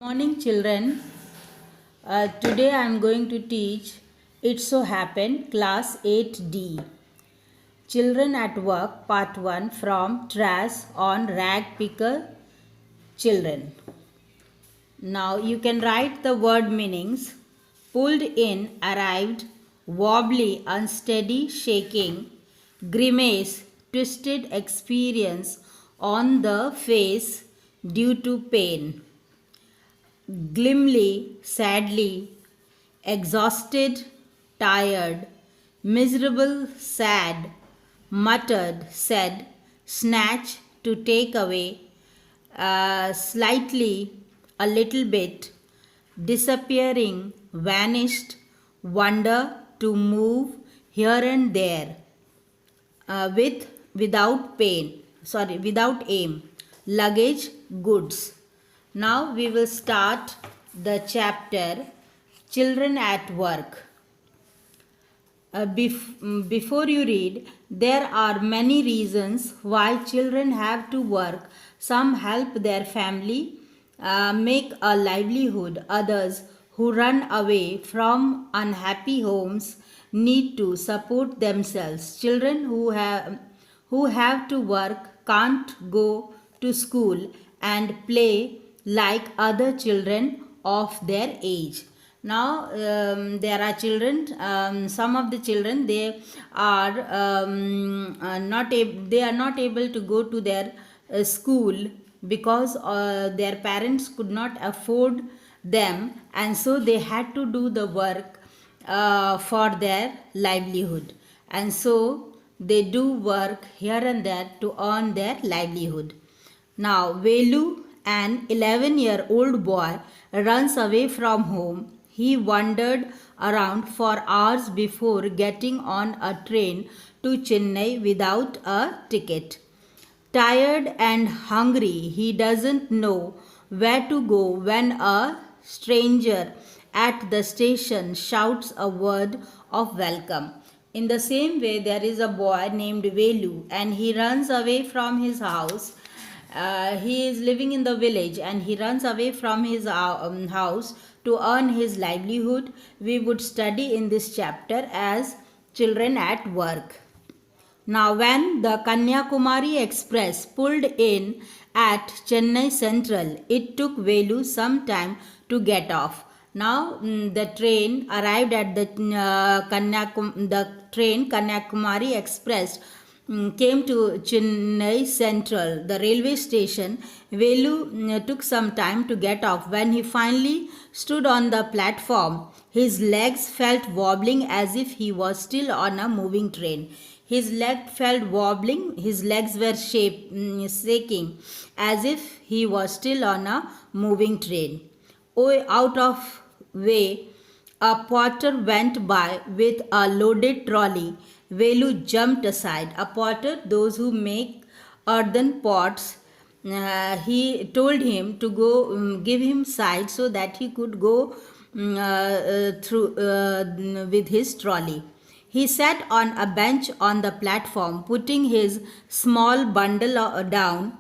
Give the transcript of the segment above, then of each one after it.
Morning, children. Today I am going to teach It So Happened, Class 8D. Children at Work, Part 1 from Trash on Rag Picker Children. Now you can write the word meanings. Pulled in, arrived, wobbly, unsteady, shaking, grimace, twisted experience on the face due to pain. Glimly, sadly, exhausted, tired, miserable, sad, muttered, said, snatch, to take away, slightly, a little bit, disappearing, vanished, wonder, to move here and there, without aim, luggage, goods. Now we will start the chapter Children at Work. Before you read, there are many reasons why children have to work. Some help their family make a livelihood. Others who run away from unhappy homes need to support themselves. Children who have to work can't go to school and play like other children of their age. Now there are children, some of the children, they are they are not able to go to their school because their parents could not afford them, and so they had to do the work for their livelihood, and so they do work here and there to earn their livelihood. Now, Velu, an 11-year-old boy, runs away from home. He wandered around for hours before getting on a train to Chennai without a ticket. Tired and hungry, he doesn't know where to go when a stranger at the station shouts a word of welcome. In the same way, there is a boy named Velu, and he runs away from his house. He is living in the village and he runs away from his house to earn his livelihood. We would study in this chapter as Children at Work. Now, when the Kanyakumari Express pulled in at Chennai Central, it took Velu some time to get off. Now, the train arrived at the train Kanyakumari Express came to Chennai Central, the railway station. Velu took some time to get off. When he finally stood on the platform, his legs felt wobbling as if he was still on a moving train. His legs felt wobbling, his legs were shaking as if he was still on a moving train. Oh, out of way, a porter went by with a loaded trolley. Velu jumped aside. A porter, those who make earthen pots, he told him to go give him side so that he could go through with his trolley. He sat on a bench on the platform, putting his small bundle down.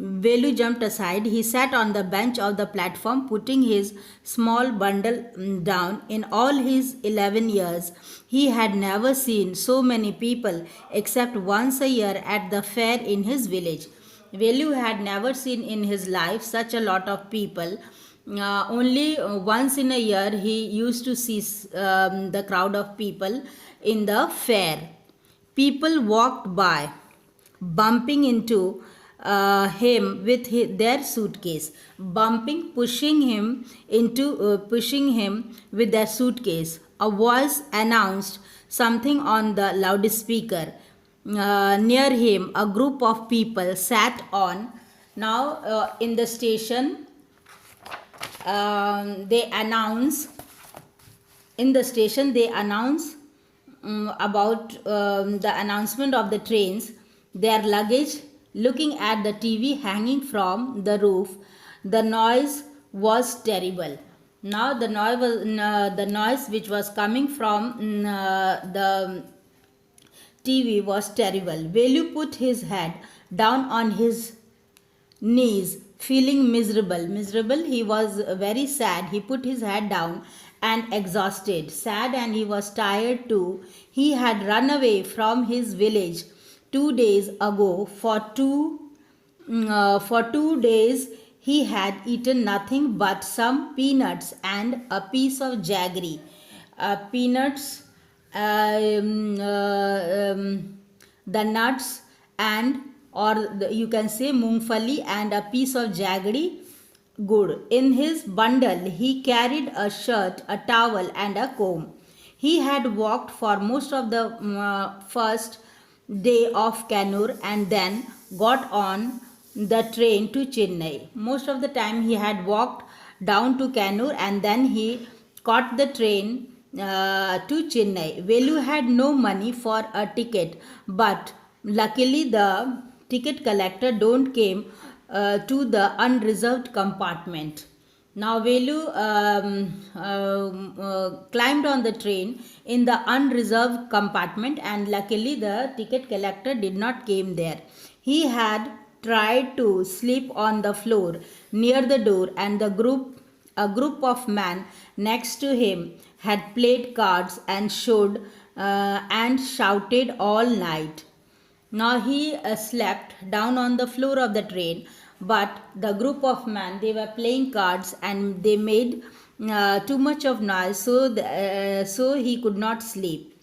Velu jumped aside. He sat on the bench of the platform, putting his small bundle down. In all his 11 years, he had never seen so many people except once a year at the fair in his village. Velu had never seen in his life such a lot of people. Only once in a year he used to see the crowd of people in the fair. People walked by, bumping into him with their suitcase, pushing him with their suitcase. A voice announced something on the loudspeaker. Near him, a group of people sat on. Now, in the station, they announce. In the station, they announce about the announcement of the trains, their luggage, looking at the TV hanging from the roof. The noise was terrible. Now the noise which was coming from the TV was terrible. Velu put his head down on his knees, feeling miserable. Miserable, he was very sad. He put his head down and exhausted. Sad, and he was tired too. He had run away from his village 2 days ago. For 2 days he had eaten nothing but some peanuts and a piece of jaggery. Peanuts, the nuts, and or you can say mungfali, and a piece of jaggery good. In his bundle he carried a shirt, a towel, and a comb. He had walked for most of the first day of Kannur and then got on the train to Chennai. Most of the time he had walked down to Kannur and then he caught the train to Chennai. Velu had no money for a ticket, but luckily the ticket collector don't came to the unreserved compartment. Now Velu climbed on the train in the unreserved compartment, and luckily the ticket collector did not came there. He had tried to sleep on the floor near the door, and a group of men next to him had played cards and showed and shouted all night. Now he slept down on the floor of the train, but the group of men, they were playing cards and they made too much of noise, so he could not sleep.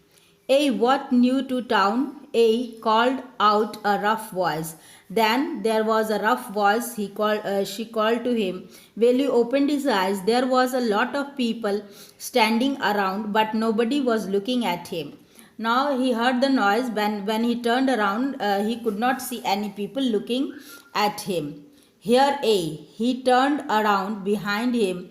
"Hey, what new to town?" A called out a rough voice. Then there was a rough voice. She called to him. When he opened his eyes, there was a lot of people standing around, but nobody was looking at him. Now he heard the noise. When he turned around, he could not see any people looking at him. Here, he turned around. Behind him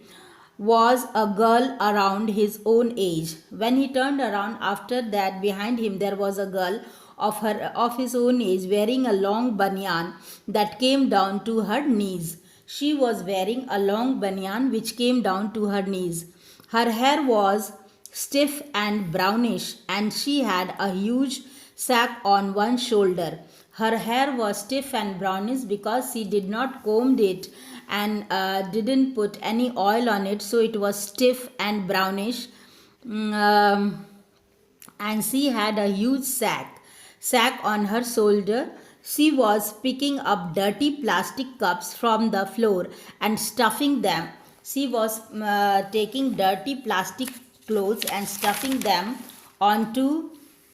was a girl around his own age. When he turned around after that, behind him there was a girl of his own age wearing a long banyan that came down to her knees. She was wearing a long banyan which came down to her knees. Her hair was stiff and brownish, and she had a huge sack on one shoulder. Her hair was stiff and brownish because she did not comb it and didn't put any oil on it, so it was stiff and brownish. And she had a huge sack on her shoulder. She was picking up dirty plastic cups from the floor and stuffing them. She was taking dirty plastic clothes and stuffing them onto